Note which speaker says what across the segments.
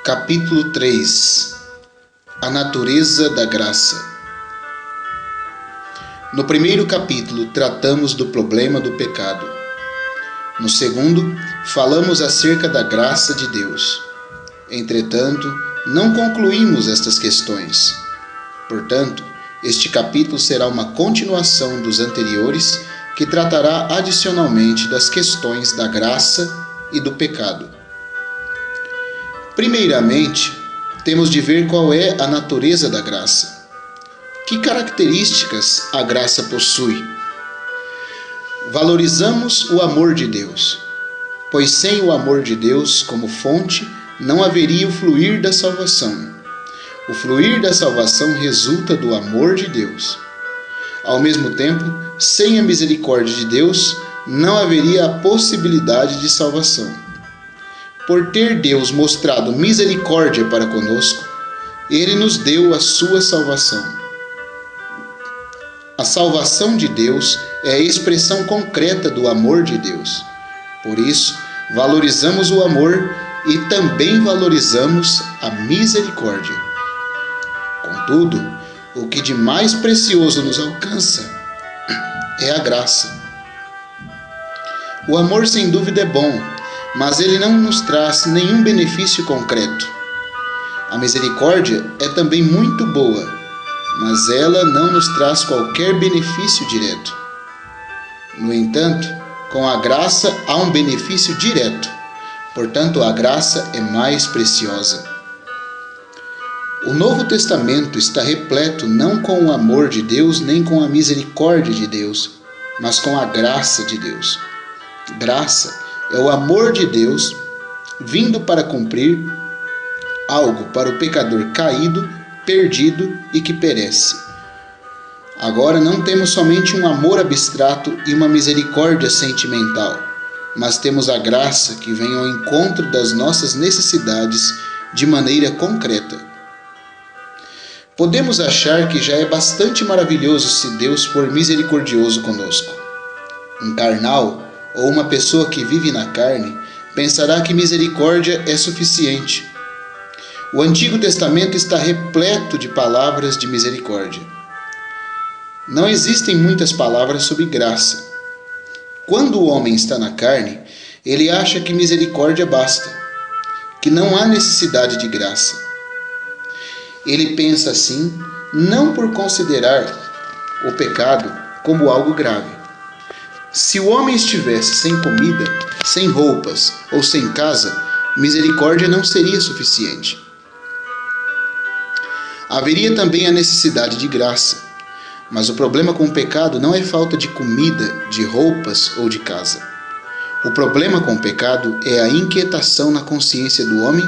Speaker 1: Capítulo 3 A natureza da graça. No primeiro capítulo, tratamos do problema do pecado. No segundo, falamos acerca da graça de Deus. Entretanto, não concluímos estas questões. Portanto, este capítulo será uma continuação dos anteriores, que tratará adicionalmente das questões da graça e do pecado. Primeiramente, temos de ver qual é a natureza da graça. Que características a graça possui? Valorizamos o amor de Deus, pois sem o amor de Deus como fonte, não haveria o fluir da salvação. O fluir da salvação resulta do amor de Deus. Ao mesmo tempo, sem a misericórdia de Deus, não haveria a possibilidade de salvação. Por ter Deus mostrado misericórdia para conosco, Ele nos deu a sua salvação. A salvação de Deus é a expressão concreta do amor de Deus. Por isso, valorizamos o amor e também valorizamos a misericórdia. Contudo, o que de mais precioso nos alcança é a graça. O amor, sem dúvida, é bom, mas ele não nos traz nenhum benefício concreto. A misericórdia é também muito boa, mas ela não nos traz qualquer benefício direto. No entanto, com a graça há um benefício direto, portanto a graça é mais preciosa. O Novo Testamento está repleto não com o amor de Deus nem com a misericórdia de Deus, mas com a graça de Deus. Graça é o amor de Deus vindo para cumprir algo para o pecador caído, perdido e que perece. Agora não temos somente um amor abstrato e uma misericórdia sentimental, mas temos a graça que vem ao encontro das nossas necessidades de maneira concreta. Podemos achar que já é bastante maravilhoso se Deus for misericordioso conosco. Um carnal ou uma pessoa que vive na carne pensará que misericórdia é suficiente. O Antigo Testamento está repleto de palavras de misericórdia. Não existem muitas palavras sobre graça. Quando o homem está na carne, ele acha que misericórdia basta, que não há necessidade de graça. Ele pensa assim, não por considerar o pecado como algo grave. Se o homem estivesse sem comida, sem roupas ou sem casa, misericórdia não seria suficiente. Haveria também a necessidade de graça, mas o problema com o pecado não é falta de comida, de roupas ou de casa. O problema com o pecado é a inquietação na consciência do homem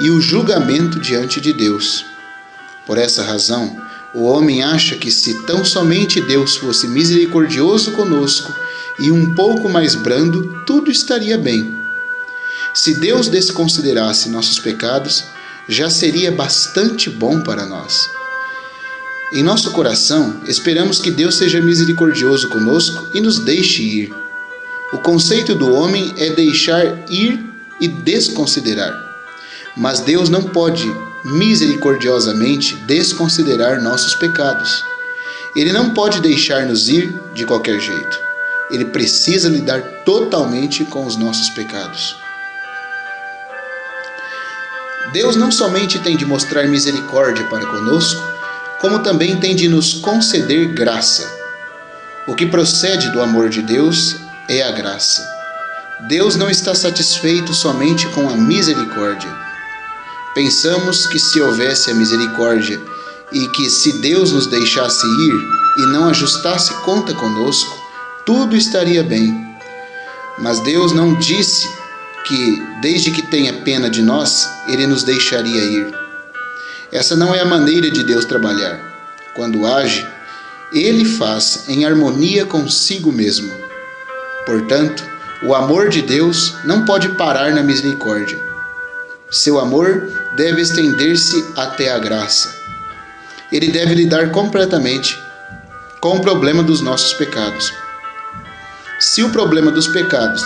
Speaker 1: e o julgamento diante de Deus. Por essa razão, o homem acha que se tão somente Deus fosse misericordioso conosco e um pouco mais brando, tudo estaria bem. Se Deus desconsiderasse nossos pecados, já seria bastante bom para nós. Em nosso coração, esperamos que Deus seja misericordioso conosco e nos deixe ir. O conceito do homem é deixar ir e desconsiderar. Mas Deus não pode misericordiosamente desconsiderar nossos pecados. Ele não pode deixar-nos ir de qualquer jeito. Ele precisa lidar totalmente com os nossos pecados. Deus não somente tem de mostrar misericórdia para conosco, como também tem de nos conceder graça. O que procede do amor de Deus é a graça. Deus não está satisfeito somente com a misericórdia. Pensamos que se houvesse a misericórdia e que se Deus nos deixasse ir e não ajustasse conta conosco, tudo estaria bem. Mas Deus não disse que, desde que tenha pena de nós, Ele nos deixaria ir. Essa não é a maneira de Deus trabalhar. Quando age, Ele faz em harmonia consigo mesmo. Portanto, o amor de Deus não pode parar na misericórdia. Seu amor deve estender-se até a graça. Ele deve lidar completamente com o problema dos nossos pecados. Se o problema dos pecados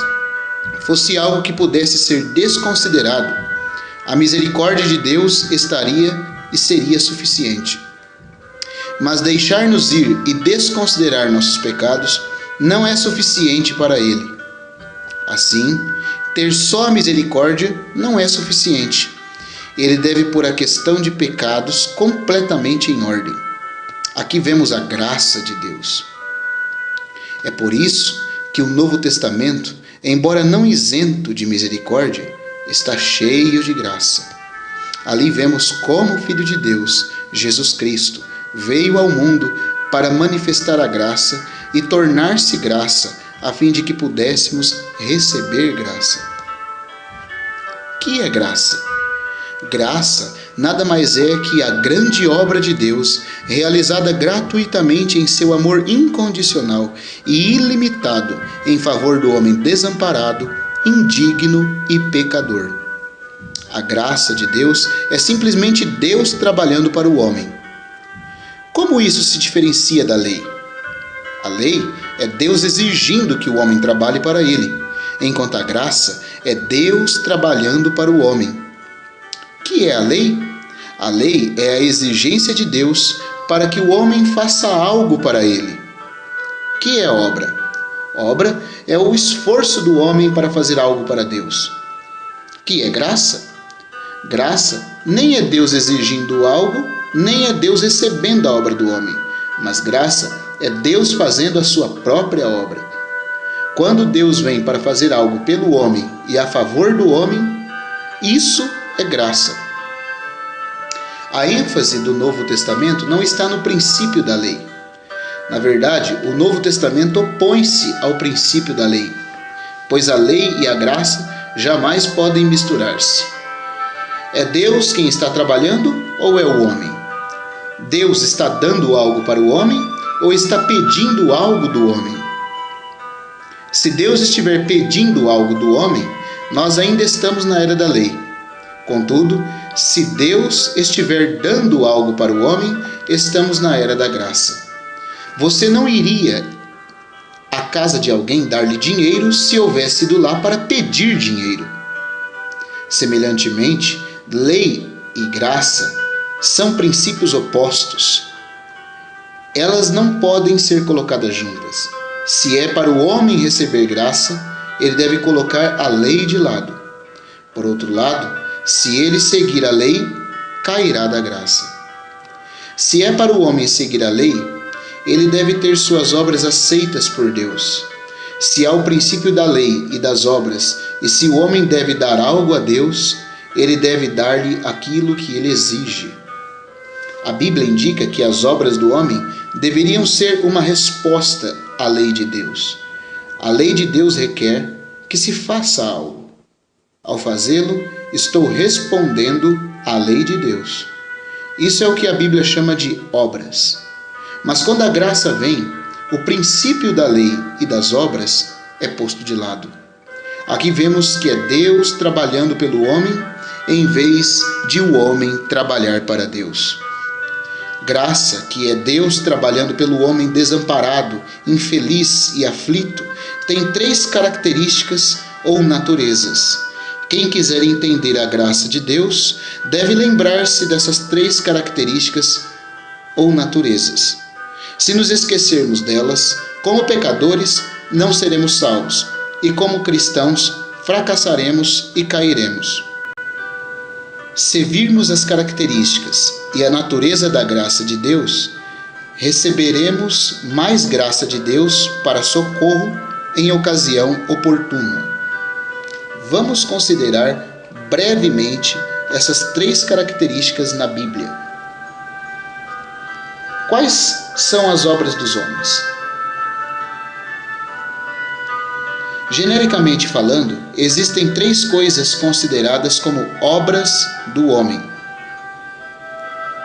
Speaker 1: fosse algo que pudesse ser desconsiderado, a misericórdia de Deus estaria e seria suficiente. Mas deixar-nos ir e desconsiderar nossos pecados não é suficiente para Ele. Assim, ter só a misericórdia não é suficiente. Ele deve pôr a questão de pecados completamente em ordem. Aqui vemos a graça de Deus. É por isso que o Novo Testamento, embora não isento de misericórdia, está cheio de graça. Ali vemos como o Filho de Deus, Jesus Cristo, veio ao mundo para manifestar a graça e tornar-se graça, a fim de que pudéssemos receber graça. Que é graça? Graça nada mais é que a grande obra de Deus, realizada gratuitamente em seu amor incondicional e ilimitado em favor do homem desamparado, indigno e pecador. A graça de Deus é simplesmente Deus trabalhando para o homem. Como isso se diferencia da lei? A lei é Deus exigindo que o homem trabalhe para ele, enquanto a graça é Deus trabalhando para o homem. O que é a lei? A lei é a exigência de Deus para que o homem faça algo para ele. O que é obra? Obra é o esforço do homem para fazer algo para Deus. O que é graça? Graça nem é Deus exigindo algo, nem é Deus recebendo a obra do homem, mas graça é Deus fazendo a sua própria obra. Quando Deus vem para fazer algo pelo homem e a favor do homem, isso é graça. A ênfase do Novo Testamento não está no princípio da lei. Na verdade, o Novo Testamento opõe-se ao princípio da lei, pois a lei e a graça jamais podem misturar-se. É Deus quem está trabalhando ou é o homem? Deus está dando algo para o homem ou está pedindo algo do homem? Se Deus estiver pedindo algo do homem, nós ainda estamos na era da lei. Contudo, se Deus estiver dando algo para o homem, estamos na era da graça. Você não iria à casa de alguém dar-lhe dinheiro se houvesse ido lá para pedir dinheiro. Semelhantemente, lei e graça são princípios opostos. Elas não podem ser colocadas juntas. Se é para o homem receber graça, ele deve colocar a lei de lado. Por outro lado, se ele seguir a lei, cairá da graça. Se é para o homem seguir a lei, ele deve ter suas obras aceitas por Deus. Se há o princípio da lei e das obras, e se o homem deve dar algo a Deus, ele deve dar-lhe aquilo que ele exige. A Bíblia indica que as obras do homem deveriam ser uma resposta à lei de Deus. A lei de Deus requer que se faça algo. Ao fazê-lo, estou respondendo à lei de Deus. Isso é o que a Bíblia chama de obras. Mas quando a graça vem, o princípio da lei e das obras é posto de lado. Aqui vemos que é Deus trabalhando pelo homem, em vez de o homem trabalhar para Deus. Graça, que é Deus trabalhando pelo homem desamparado, infeliz e aflito, tem 3 características ou naturezas. Quem quiser entender a graça de Deus deve lembrar-se dessas 3 características ou naturezas. Se nos esquecermos delas, como pecadores, não seremos salvos, e como cristãos, fracassaremos e cairemos. Se virmos as características e a natureza da graça de Deus, receberemos mais graça de Deus para socorro em ocasião oportuna. Vamos considerar brevemente essas 3 características na Bíblia. Quais são as obras dos homens? Genericamente falando, existem 3 coisas consideradas como obras do homem.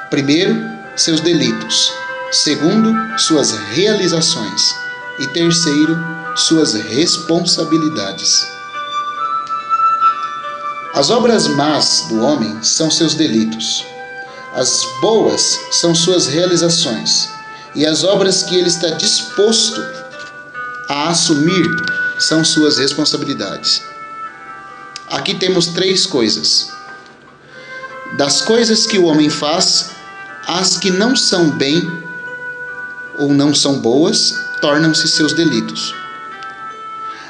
Speaker 1: Primeiro, seus delitos. Segundo, suas realizações. E terceiro, suas responsabilidades. As obras más do homem são seus delitos. As boas são suas realizações. E as obras que ele está disposto a assumir são suas responsabilidades. Aqui temos 3 coisas. Das coisas que o homem faz, as que não são bem ou não são boas, tornam-se seus delitos.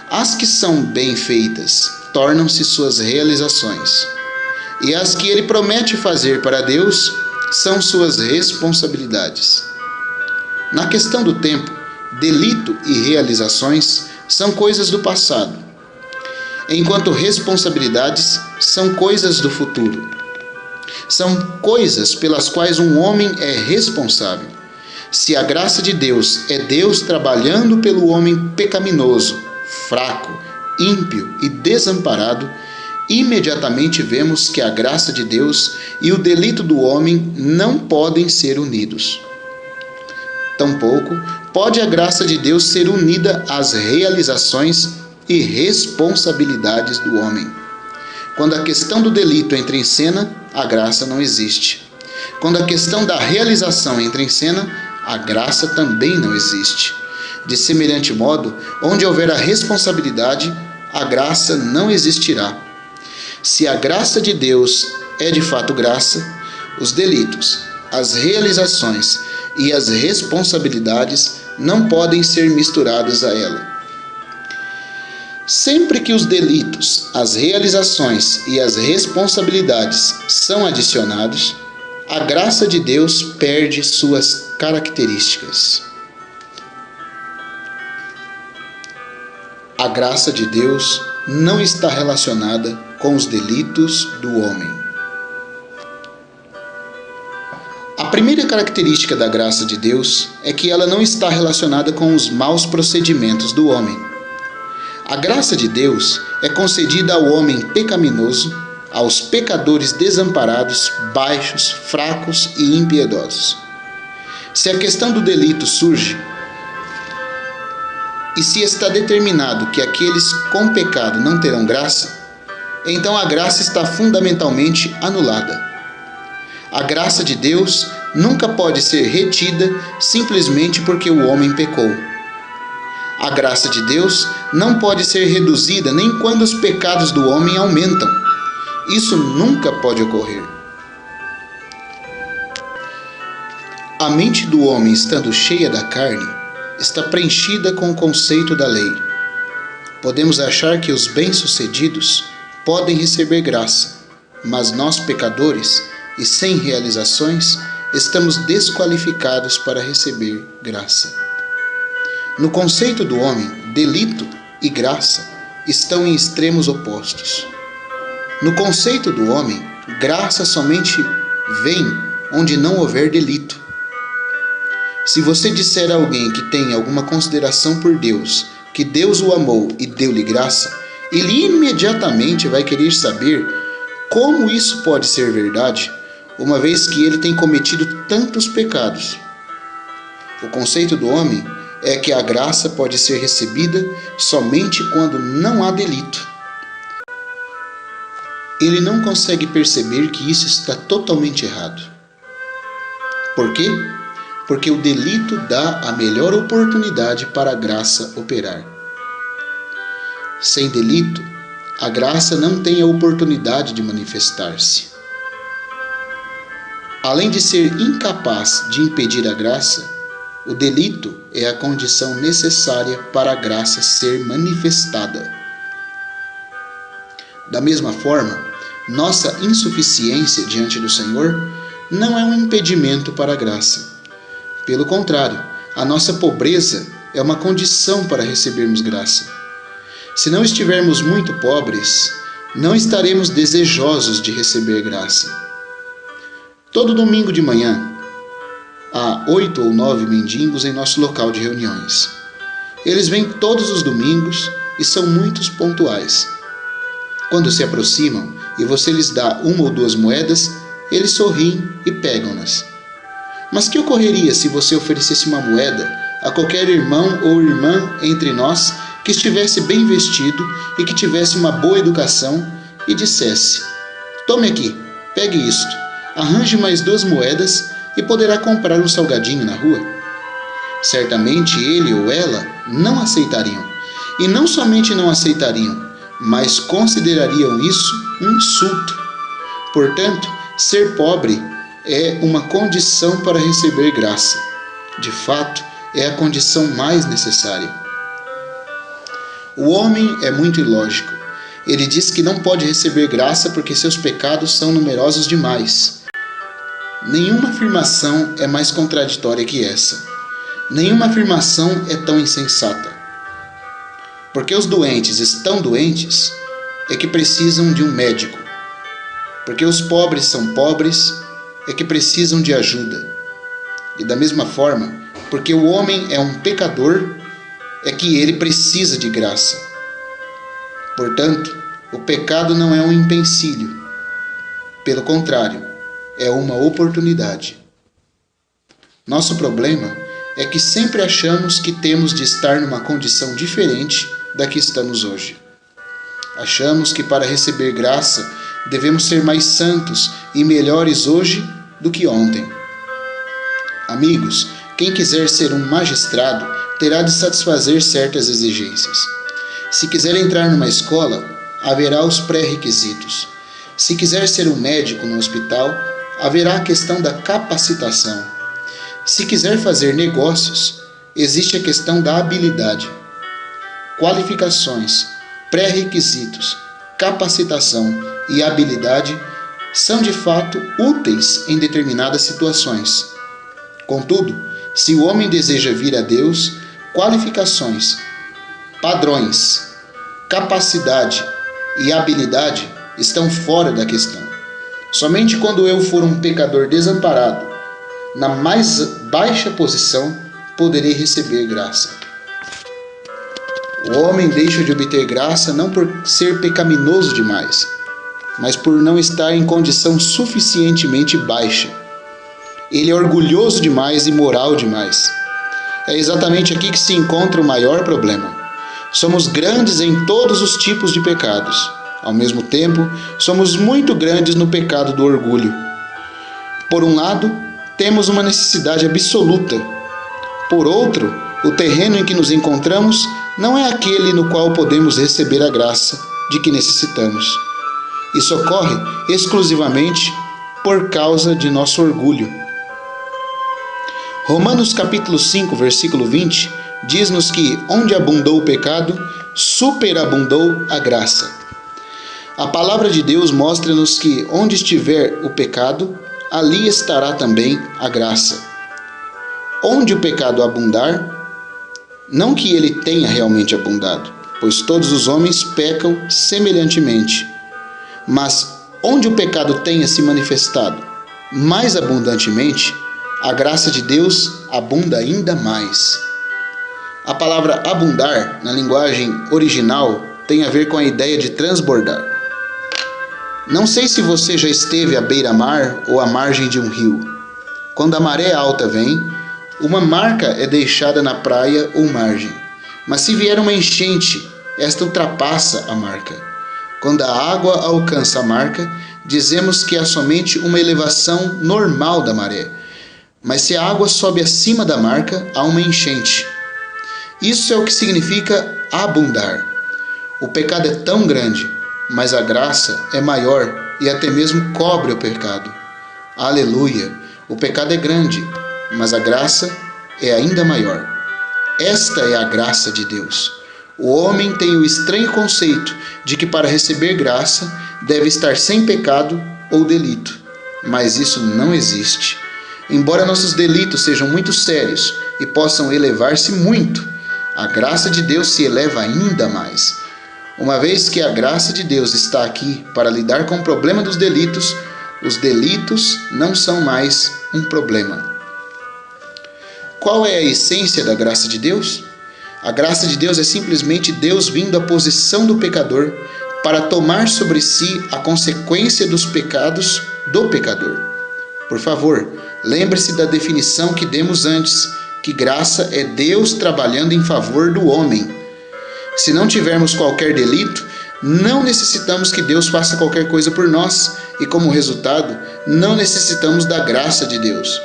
Speaker 1: As que são bem feitas, tornam-se suas realizações. E as que ele promete fazer para Deus, são suas responsabilidades. Na questão do tempo, delito e realizações são coisas do passado, enquanto responsabilidades são coisas do futuro. São coisas pelas quais um homem é responsável. Se a graça de Deus é Deus trabalhando pelo homem pecaminoso, fraco, ímpio e desamparado, imediatamente vemos que a graça de Deus e o delito do homem não podem ser unidos. Tampouco pode a graça de Deus ser unida às realizações e responsabilidades do homem. Quando a questão do delito entra em cena, a graça não existe. Quando a questão da realização entra em cena, a graça também não existe. De semelhante modo, onde houver a responsabilidade, a graça não existirá. Se a graça de Deus é de fato graça, os delitos, as realizações e as responsabilidades não podem ser misturadas a ela. Sempre que os delitos, as realizações e as responsabilidades são adicionados, a graça de Deus perde suas características. A graça de Deus não está relacionada com os delitos do homem. A primeira característica da graça de Deus é que ela não está relacionada com os maus procedimentos do homem. A graça de Deus é concedida ao homem pecaminoso, aos pecadores desamparados, baixos, fracos e impiedosos. Se a questão do delito surge, e se está determinado que aqueles com pecado não terão graça, então a graça está fundamentalmente anulada. A graça de Deus nunca pode ser retida simplesmente porque o homem pecou. A graça de Deus não pode ser reduzida nem quando os pecados do homem aumentam. Isso nunca pode ocorrer. A mente do homem, estando cheia da carne, está preenchida com o conceito da lei. Podemos achar que os bem-sucedidos podem receber graça, mas nós, pecadores e sem realizações, estamos desqualificados para receber graça. No conceito do homem, delito e graça estão em extremos opostos. No conceito do homem, graça somente vem onde não houver delito. Se você disser a alguém que tem alguma consideração por Deus, que Deus o amou e deu-lhe graça, ele imediatamente vai querer saber como isso pode ser verdade, uma vez que ele tem cometido tantos pecados. O conceito do homem é que a graça pode ser recebida somente quando não há delito. Ele não consegue perceber que isso está totalmente errado. Por quê? Porque o delito dá a melhor oportunidade para a graça operar. Sem delito, a graça não tem a oportunidade de manifestar-se. Além de ser incapaz de impedir a graça, o delito é a condição necessária para a graça ser manifestada. Da mesma forma, nossa insuficiência diante do Senhor não é um impedimento para a graça. Pelo contrário, a nossa pobreza é uma condição para recebermos graça. Se não estivermos muito pobres, não estaremos desejosos de receber graça. Todo domingo de manhã, há 8 ou 9 mendigos em nosso local de reuniões. Eles vêm todos os domingos e são muito pontuais. Quando se aproximam e você lhes dá 1 ou 2 moedas, eles sorriem e pegam-nas. Mas que ocorreria se você oferecesse uma moeda a qualquer irmão ou irmã entre nós que estivesse bem vestido e que tivesse uma boa educação e dissesse: tome aqui, pegue isto, arranje mais 2 moedas e poderá comprar um salgadinho na rua? Certamente ele ou ela não aceitariam. E não somente não aceitariam, mas considerariam isso um insulto. Portanto, ser pobre é uma condição para receber graça. De fato, é a condição mais necessária. O homem é muito ilógico. Ele diz que não pode receber graça porque seus pecados são numerosos demais. Nenhuma afirmação é mais contraditória que essa. Nenhuma afirmação é tão insensata. Porque os doentes estão doentes, é que precisam de um médico. Porque os pobres são pobres, é que precisam de ajuda. E da mesma forma, porque o homem é um pecador, é que ele precisa de graça. Portanto, o pecado não é um empecilho. Pelo contrário, é uma oportunidade. Nosso problema é que sempre achamos que temos de estar numa condição diferente da que estamos hoje. Achamos que para receber graça devemos ser mais santos e melhores hoje do que ontem. Amigos, quem quiser ser um magistrado terá de satisfazer certas exigências. Se quiser entrar numa escola, haverá os pré-requisitos. Se quiser ser um médico no hospital, haverá a questão da capacitação. Se quiser fazer negócios, existe a questão da habilidade. Qualificações, pré-requisitos, capacitação e habilidade são de fato úteis em determinadas situações. Contudo, se o homem deseja vir a Deus, qualificações, padrões, capacidade e habilidade estão fora da questão. Somente quando eu for um pecador desamparado, na mais baixa posição, poderei receber graça. O homem deixa de obter graça não por ser pecaminoso demais, mas por não estar em condição suficientemente baixa. Ele é orgulhoso demais e moral demais. É exatamente aqui que se encontra o maior problema. Somos grandes em todos os tipos de pecados. Ao mesmo tempo, somos muito grandes no pecado do orgulho. Por um lado, temos uma necessidade absoluta. Por outro, o terreno em que nos encontramos não é aquele no qual podemos receber a graça de que necessitamos. Isso ocorre exclusivamente por causa de nosso orgulho. Romanos capítulo 5, versículo 20, diz-nos que onde abundou o pecado, superabundou a graça. A palavra de Deus mostra-nos que onde estiver o pecado, ali estará também a graça. Onde o pecado abundar, não que ele tenha realmente abundado, pois todos os homens pecam semelhantemente, mas onde o pecado tenha se manifestado mais abundantemente, a graça de Deus abunda ainda mais. A palavra abundar, na linguagem original, tem a ver com a ideia de transbordar. Não sei se você já esteve à beira-mar ou à margem de um rio. Quando a maré alta vem, uma marca é deixada na praia ou margem. Mas se vier uma enchente, esta ultrapassa a marca. Quando a água alcança a marca, dizemos que há somente uma elevação normal da maré. Mas se a água sobe acima da marca, há uma enchente. Isso é o que significa abundar. O pecado é tão grande, mas a graça é maior e até mesmo cobre o pecado. Aleluia! O pecado é grande, mas a graça é ainda maior. Esta é a graça de Deus. O homem tem o estranho conceito de que para receber graça deve estar sem pecado ou delito, mas isso não existe. Embora nossos delitos sejam muito sérios e possam elevar-se muito, a graça de Deus se eleva ainda mais. Uma vez que a graça de Deus está aqui para lidar com o problema dos delitos, os delitos não são mais um problema. Qual é a essência da graça de Deus? A graça de Deus é simplesmente Deus vindo à posição do pecador para tomar sobre si a consequência dos pecados do pecador. Por favor, lembre-se da definição que demos antes, que graça é Deus trabalhando em favor do homem. Se não tivermos qualquer delito, não necessitamos que Deus faça qualquer coisa por nós e, como resultado, não necessitamos da graça de Deus.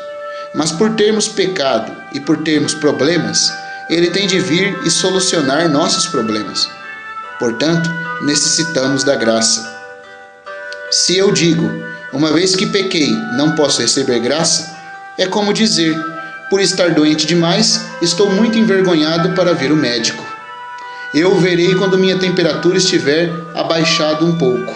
Speaker 1: Mas por termos pecado e por termos problemas, Ele tem de vir e solucionar nossos problemas. Portanto, necessitamos da graça. Se eu digo, Uma vez que pequei, não posso receber graça? É como dizer: por estar doente demais, estou muito envergonhado para ver o médico. Eu o verei quando minha temperatura estiver abaixado um pouco.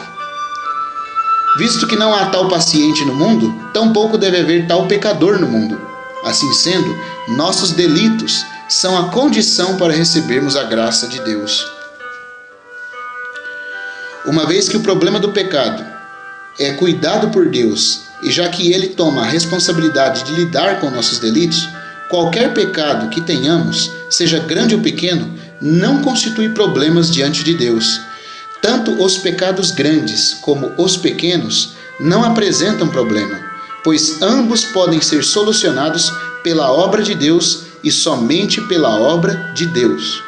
Speaker 1: Visto que não há tal paciente no mundo, tampouco deve haver tal pecador no mundo. Assim sendo, nossos delitos são a condição para recebermos a graça de Deus. Uma vez que o problema do pecado é cuidado por Deus, e já que Ele toma a responsabilidade de lidar com nossos delitos, qualquer pecado que tenhamos, seja grande ou pequeno, não constitui problemas diante de Deus. Tanto os pecados grandes como os pequenos não apresentam problema, pois ambos podem ser solucionados pela obra de Deus e somente pela obra de Deus.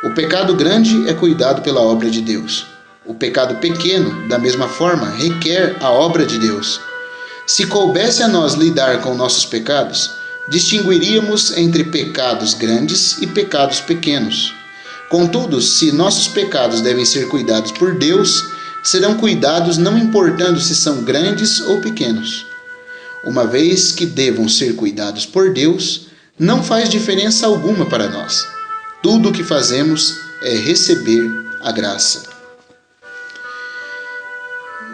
Speaker 1: O pecado grande é cuidado pela obra de Deus. O pecado pequeno, da mesma forma, requer a obra de Deus. Se coubesse a nós lidar com nossos pecados, distinguiríamos entre pecados grandes e pecados pequenos. Contudo, se nossos pecados devem ser cuidados por Deus, serão cuidados não importando se são grandes ou pequenos. Uma vez que devam ser cuidados por Deus, não faz diferença alguma para nós. Tudo o que fazemos é receber a graça.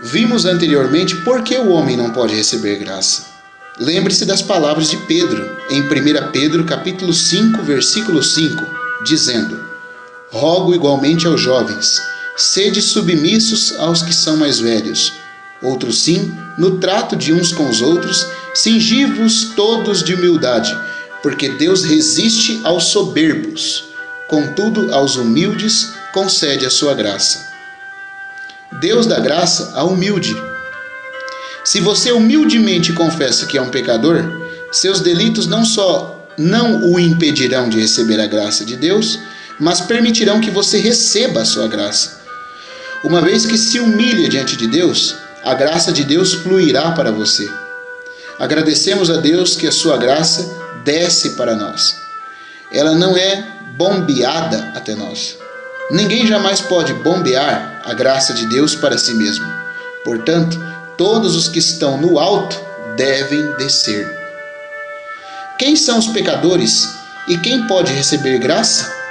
Speaker 1: Vimos anteriormente por que o homem não pode receber graça. Lembre-se das palavras de Pedro, em 1 Pedro capítulo 5, versículo 5, dizendo: rogo igualmente aos jovens, sede submissos aos que são mais velhos. Outros sim, no trato de uns com os outros, cingi-vos todos de humildade, porque Deus resiste aos soberbos, contudo aos humildes concede a sua graça. Deus dá graça ao humilde. Se você humildemente confessa que é um pecador, seus delitos não só não o impedirão de receber a graça de Deus, mas permitirão que você receba a sua graça. Uma vez que se humilha diante de Deus, a graça de Deus fluirá para você. Agradecemos a Deus que a sua graça desce para nós. Ela não é bombeada até nós. Ninguém jamais pode bombear a graça de Deus para si mesmo. Portanto, todos os que estão no alto devem descer. Quem são os pecadores e quem pode receber graça?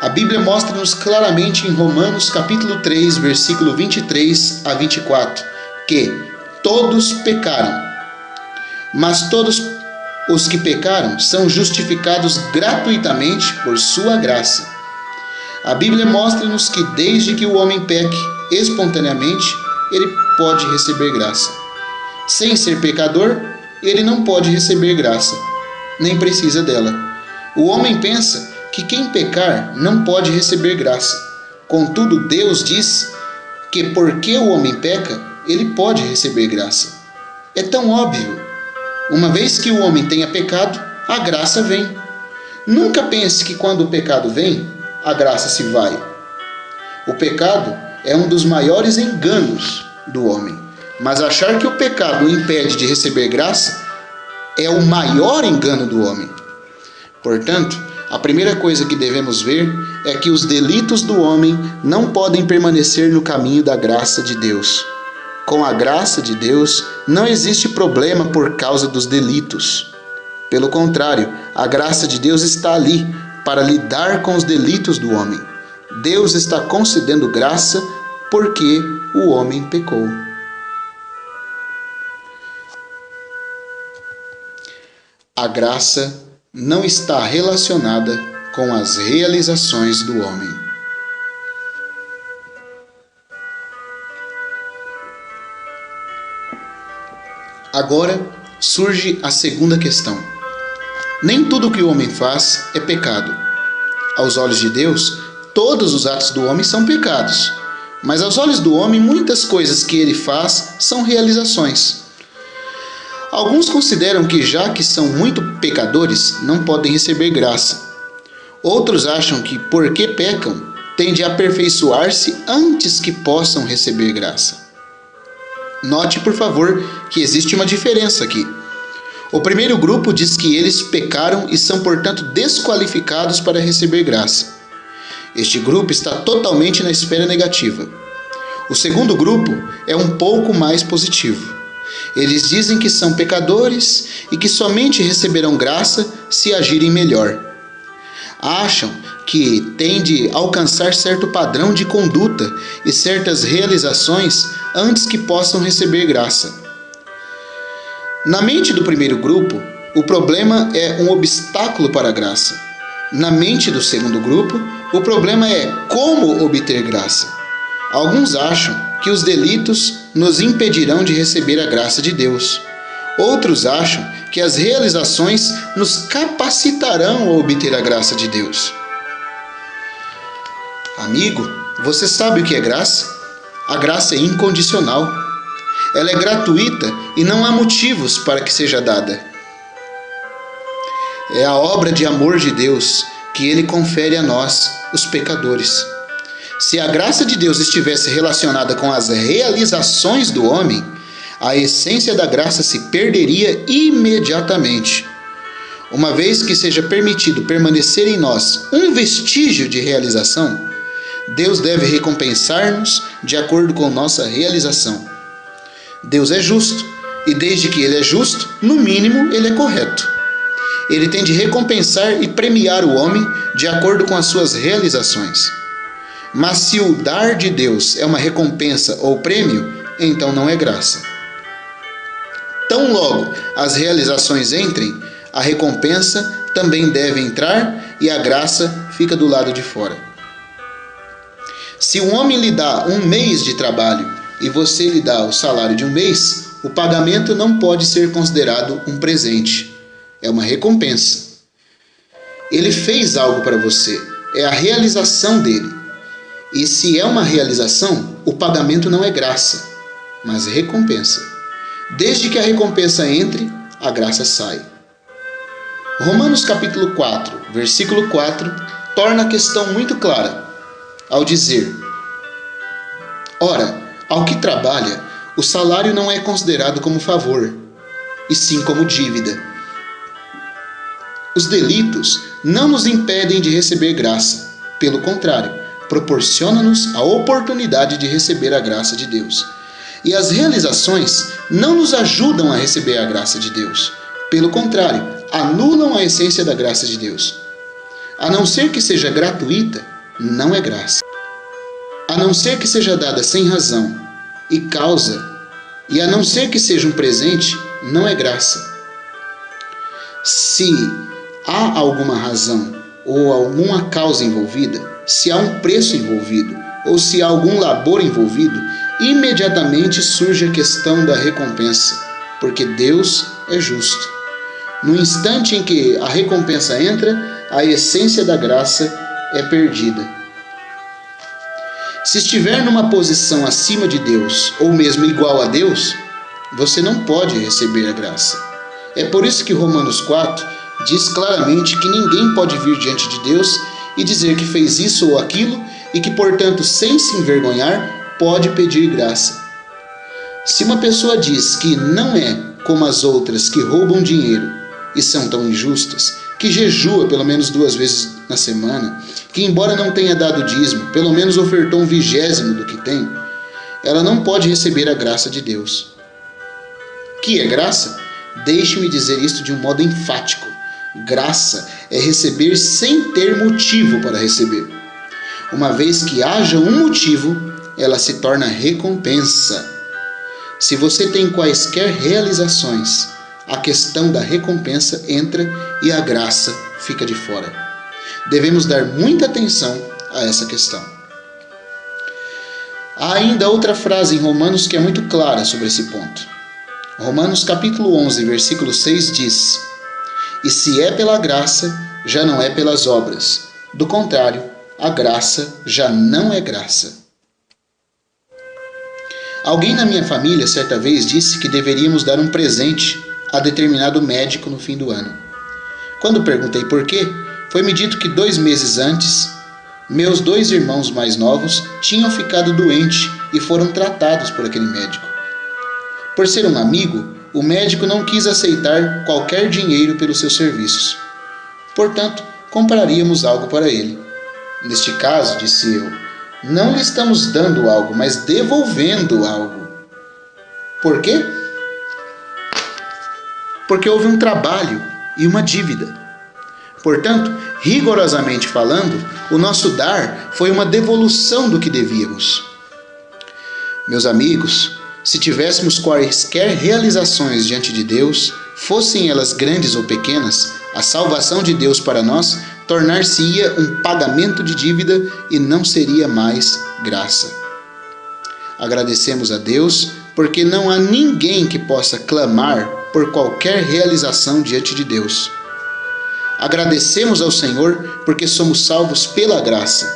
Speaker 1: A Bíblia mostra-nos claramente em Romanos capítulo 3, versículo 23 a 24, que todos pecaram, mas todos os que pecaram são justificados gratuitamente por sua graça. A Bíblia mostra-nos que desde que o homem peque espontaneamente, ele pode receber graça. Sem ser pecador, ele não pode receber graça, nem precisa dela. O homem pensa que quem pecar não pode receber graça. Contudo, Deus diz que porque o homem peca, ele pode receber graça. É tão óbvio. Uma vez que o homem tenha pecado, a graça vem. Nunca pense que quando o pecado vem, a graça se vai. O pecado é um dos maiores enganos do homem. Mas achar que o pecado o impede de receber graça é o maior engano do homem. Portanto, a primeira coisa que devemos ver é que os delitos do homem não podem permanecer no caminho da graça de Deus. Com a graça de Deus, não existe problema por causa dos delitos. Pelo contrário, a graça de Deus está ali para lidar com os delitos do homem. Deus está concedendo graça porque o homem pecou. A graça não está relacionada com as realizações do homem. Agora surge a segunda questão. Nem tudo que o homem faz é pecado. Aos olhos de Deus, todos os atos do homem são pecados. Mas aos olhos do homem, muitas coisas que ele faz são realizações. Alguns consideram que, já que são muito pecadores, não podem receber graça. Outros acham que, porque pecam, têm de aperfeiçoar-se antes que possam receber graça. Note, por favor, que existe uma diferença aqui. O primeiro grupo diz que eles pecaram e são, portanto, desqualificados para receber graça. Este grupo está totalmente na esfera negativa. O segundo grupo é um pouco mais positivo. Eles dizem que são pecadores e que somente receberão graça se agirem melhor. Acham que têm de alcançar certo padrão de conduta e certas realizações antes que possam receber graça. Na mente do primeiro grupo, o problema é um obstáculo para a graça. Na mente do segundo grupo, o problema é como obter graça. Alguns acham que os delitos nos impedirão de receber a graça de Deus. Outros acham que as realizações nos capacitarão a obter a graça de Deus. Amigo, você sabe o que é graça? A graça é incondicional. Ela é gratuita e não há motivos para que seja dada. É a obra de amor de Deus que Ele confere a nós, os pecadores. Se a graça de Deus estivesse relacionada com as realizações do homem, a essência da graça se perderia imediatamente. Uma vez que seja permitido permanecer em nós um vestígio de realização, Deus deve recompensar-nos de acordo com nossa realização. Deus é justo, e desde que Ele é justo, no mínimo Ele é correto. Ele tem de recompensar e premiar o homem de acordo com as suas realizações. Mas se o dar de Deus é uma recompensa ou prêmio, então não é graça. Tão logo as realizações entrem, a recompensa também deve entrar e a graça fica do lado de fora. Se um homem lhe dá um mês de trabalho e você lhe dá o salário de um mês, o pagamento não pode ser considerado um presente. É uma recompensa. Ele fez algo para você. É a realização dele. E se é uma realização, o pagamento não é graça, mas recompensa. Desde que a recompensa entre, a graça sai. Romanos capítulo 4, versículo 4, torna a questão muito clara ao dizer: ora, ao que trabalha, o salário não é considerado como favor, e sim como dívida. Os delitos não nos impedem de receber graça. Pelo contrário, proporciona-nos a oportunidade de receber a graça de Deus. E as realizações não nos ajudam a receber a graça de Deus. Pelo contrário, anulam a essência da graça de Deus. A não ser que seja gratuita, não é graça. A não ser que seja dada sem razão e causa, e a não ser que seja um presente, não é graça. Se há alguma razão ou alguma causa envolvida, se há um preço envolvido ou se há algum labor envolvido, imediatamente surge a questão da recompensa, porque Deus é justo. No instante em que a recompensa entra, a essência da graça é perdida. Se estiver numa posição acima de Deus ou mesmo igual a Deus, você não pode receber a graça. É por isso que Romanos 4 diz claramente que ninguém pode vir diante de Deus e dizer que fez isso ou aquilo e que, portanto, sem se envergonhar, pode pedir graça. Se uma pessoa diz que não é como as outras que roubam dinheiro e são tão injustas, que jejua pelo menos 2 vezes na semana, que embora não tenha dado dízimo, pelo menos ofertou 1/20 do que tem, ela não pode receber a graça de Deus. Que é graça? Deixe-me dizer isto de um modo enfático. Graça é receber sem ter motivo para receber. Uma vez que haja um motivo, ela se torna recompensa. Se você tem quaisquer realizações, a questão da recompensa entra e a graça fica de fora. Devemos dar muita atenção a essa questão. Há ainda outra frase em Romanos que é muito clara sobre esse ponto. Romanos capítulo 11, versículo 6 diz: e se é pela graça, já não é pelas obras. Do contrário, a graça já não é graça. Alguém na minha família certa vez disse que deveríamos dar um presente a determinado médico no fim do ano. Quando perguntei por quê, foi-me dito que 2 meses antes, meus 2 irmãos mais novos tinham ficado doentes e foram tratados por aquele médico. Por ser um amigo, o médico não quis aceitar qualquer dinheiro pelos seus serviços. Portanto, compraríamos algo para ele. Neste caso, disse eu, Não lhe estamos dando algo, mas devolvendo algo. Por quê? Porque houve um trabalho e uma dívida. Portanto, rigorosamente falando, o nosso dar foi uma devolução do que devíamos. Meus amigos, se tivéssemos quaisquer realizações diante de Deus, fossem elas grandes ou pequenas, a salvação de Deus para nós tornar-se-ia um pagamento de dívida e não seria mais graça. Agradecemos a Deus porque não há ninguém que possa clamar por qualquer realização diante de Deus. Agradecemos ao Senhor porque somos salvos pela graça.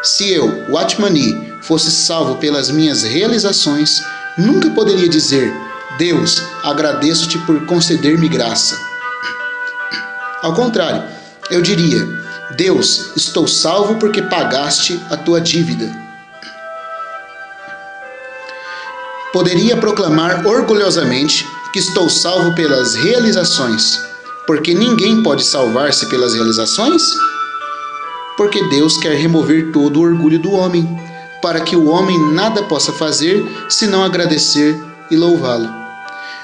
Speaker 1: Se eu, o Atmani, fosse salvo pelas minhas realizações, nunca poderia dizer: Deus, agradeço-te por conceder-me graça. Ao contrário, eu diria: Deus, estou salvo porque pagaste a tua dívida. Poderia proclamar orgulhosamente que estou salvo pelas realizações, porque ninguém pode salvar-se pelas realizações? Porque Deus quer remover todo o orgulho do homem, para que o homem nada possa fazer senão agradecer e louvá-lo.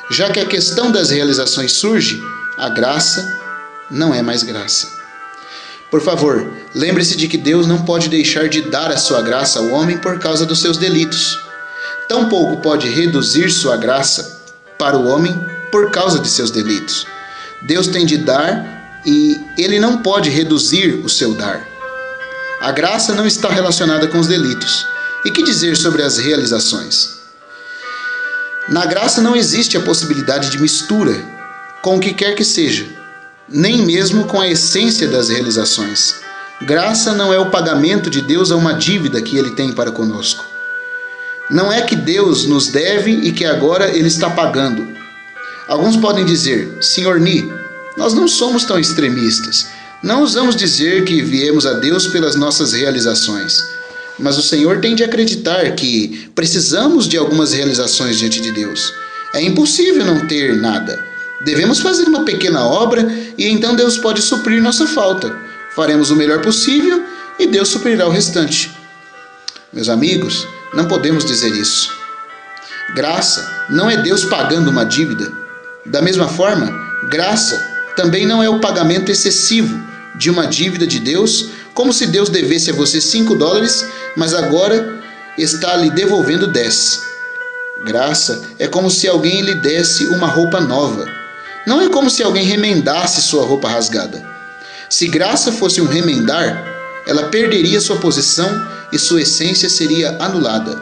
Speaker 1: Já que a questão das realizações surge, a graça não é mais graça. Por favor, lembre-se de que Deus não pode deixar de dar a sua graça ao homem por causa dos seus delitos. Tampouco pode reduzir sua graça para o homem por causa de seus delitos. Deus tem de dar e Ele não pode reduzir o seu dar. A graça não está relacionada com os delitos. E que dizer sobre as realizações? Na graça não existe a possibilidade de mistura com o que quer que seja, nem mesmo com a essência das realizações. Graça não é o pagamento de Deus a uma dívida que Ele tem para conosco. Não é que Deus nos deve e que agora Ele está pagando. Alguns podem dizer: Sr. Ni, nós não somos tão extremistas. Não ousamos dizer que viemos a Deus pelas nossas realizações. Mas o Senhor tem de acreditar que precisamos de algumas realizações diante de Deus. É impossível não ter nada. Devemos fazer uma pequena obra e então Deus pode suprir nossa falta. Faremos o melhor possível e Deus suprirá o restante. Meus amigos, não podemos dizer isso. Graça não é Deus pagando uma dívida. Da mesma forma, graça também não é o pagamento excessivo de uma dívida de Deus, como se Deus devesse a você $5, mas agora está lhe devolvendo 10. Graça é como se alguém lhe desse uma roupa nova. Não é como se alguém remendasse sua roupa rasgada. Se graça fosse um remendar, ela perderia sua posição e sua essência seria anulada.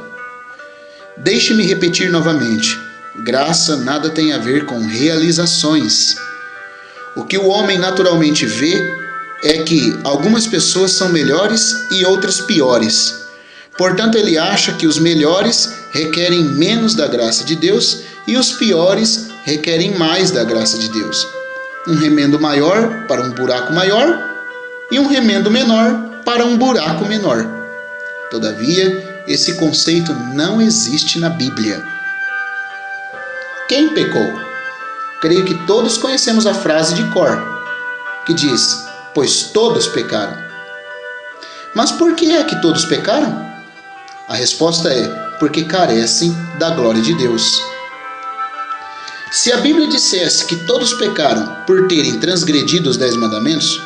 Speaker 1: Deixe-me repetir novamente: graça nada tem a ver com realizações. O que o homem naturalmente vê é que algumas pessoas são melhores e outras piores. Portanto, ele acha que os melhores requerem menos da graça de Deus e os piores requerem mais da graça de Deus. Um remendo maior para um buraco maior e um remendo menor para um buraco menor. Todavia, esse conceito não existe na Bíblia. Quem pecou? Creio que todos conhecemos a frase de cor, que diz: pois todos pecaram. Mas por que é que todos pecaram? A resposta é: porque carecem da glória de Deus. Se a Bíblia dissesse que todos pecaram por terem transgredido os 10 mandamentos,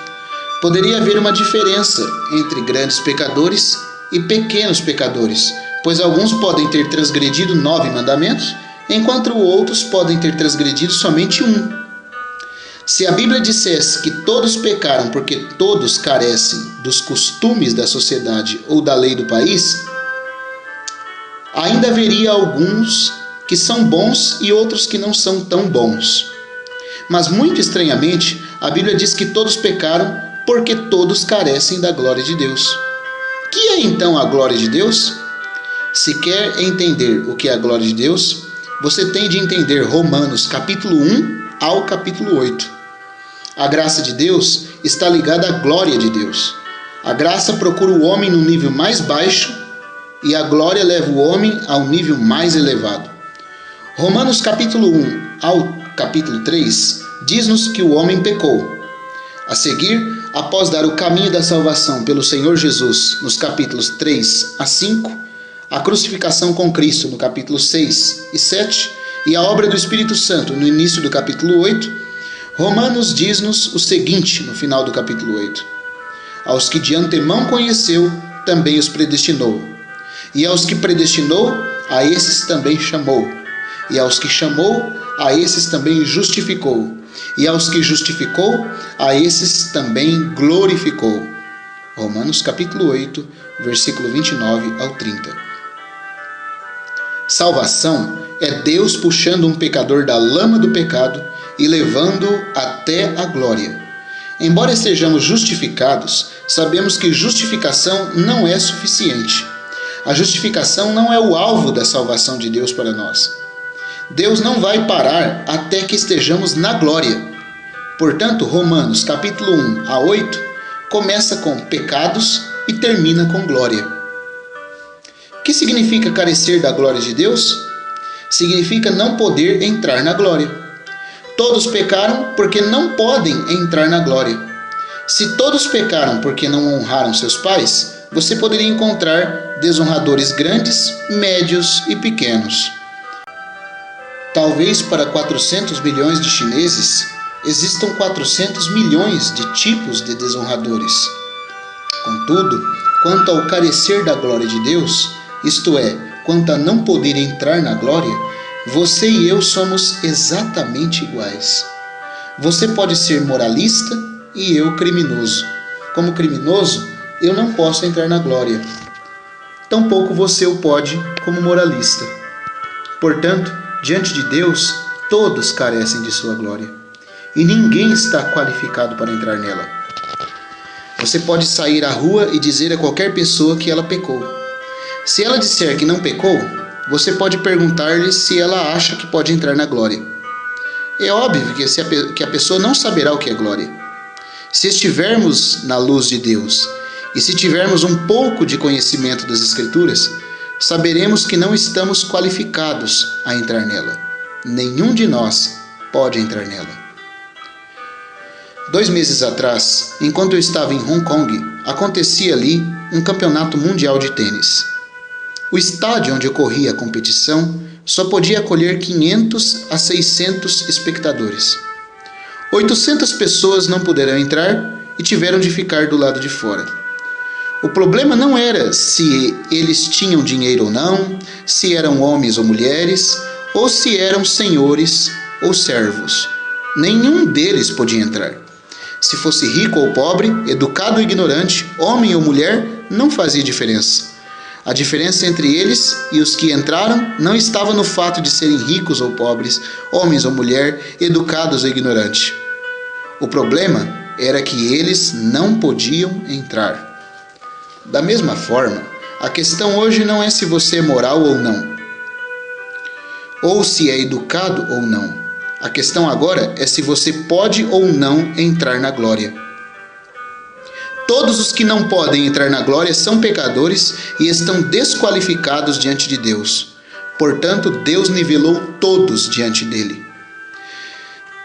Speaker 1: poderia haver uma diferença entre grandes pecadores e pequenos pecadores, pois alguns podem ter transgredido 9 mandamentos, enquanto outros podem ter transgredido somente 1. Se a Bíblia dissesse que todos pecaram porque todos carecem dos costumes da sociedade ou da lei do país, ainda haveria alguns que são bons e outros que não são tão bons. Mas muito estranhamente, a Bíblia diz que todos pecaram porque todos carecem da glória de Deus. O que é então a glória de Deus? Se quer entender o que é a glória de Deus, você tem de entender Romanos capítulo 1 ao capítulo 8. A graça de Deus está ligada à glória de Deus. A graça procura o homem no nível mais baixo e a glória leva o homem ao nível mais elevado. Romanos capítulo 1 ao capítulo 3 diz-nos que o homem pecou. A seguir, após dar o caminho da salvação pelo Senhor Jesus nos capítulos 3 a 5, a crucificação com Cristo no capítulo 6 e 7 e a obra do Espírito Santo no início do capítulo 8, Romanos diz-nos o seguinte no final do capítulo 8: aos que de antemão conheceu, também os predestinou. E aos que predestinou, a esses também chamou. E aos que chamou, a esses também justificou. E aos que justificou, a esses também glorificou. Romanos capítulo 8, versículo 29 ao 30. Salvação é Deus puxando um pecador da lama do pecado e levando-o até a glória. Embora estejamos justificados, sabemos que justificação não é suficiente. A justificação não é o alvo da salvação de Deus para nós. Deus não vai parar até que estejamos na glória. Portanto, Romanos capítulo 1 a 8 começa com pecados e termina com glória. O que significa carecer da glória de Deus? Significa não poder entrar na glória. Todos pecaram porque não podem entrar na glória. Se todos pecaram porque não honraram seus pais, você poderia encontrar desonradores grandes, médios e pequenos. Talvez para 400 milhões de chineses existam 400 milhões de tipos de desonradores. Contudo, quanto ao carecer da glória de Deus, isto é, quanto a não poder entrar na glória, você e eu somos exatamente iguais. Você pode ser moralista e eu criminoso. Como criminoso, eu não posso entrar na glória. Tampouco você o pode como moralista. Portanto, diante de Deus, todos carecem de sua glória. E ninguém está qualificado para entrar nela. Você pode sair à rua e dizer a qualquer pessoa que ela pecou. Se ela disser que não pecou, você pode perguntar-lhe se ela acha que pode entrar na glória. É óbvio que a pessoa não saberá o que é glória. Se estivermos na luz de Deus e se tivermos um pouco de conhecimento das Escrituras, saberemos que não estamos qualificados a entrar nela. Nenhum de nós pode entrar nela. 2 meses atrás, enquanto eu estava em Hong Kong, acontecia ali um campeonato mundial de tênis. O estádio onde ocorria a competição só podia acolher 500 a 600 espectadores. 800 pessoas não puderam entrar e tiveram de ficar do lado de fora. O problema não era se eles tinham dinheiro ou não, se eram homens ou mulheres, ou se eram senhores ou servos. Nenhum deles podia entrar. Se fosse rico ou pobre, educado ou ignorante, homem ou mulher, não fazia diferença. A diferença entre eles e os que entraram não estava no fato de serem ricos ou pobres, homens ou mulher, educados ou ignorantes. O problema era que eles não podiam entrar. Da mesma forma, a questão hoje não é se você é moral ou não, ou se é educado ou não. A questão agora é se você pode ou não entrar na glória. Todos os que não podem entrar na glória são pecadores e estão desqualificados diante de Deus. Portanto, Deus nivelou todos diante dele.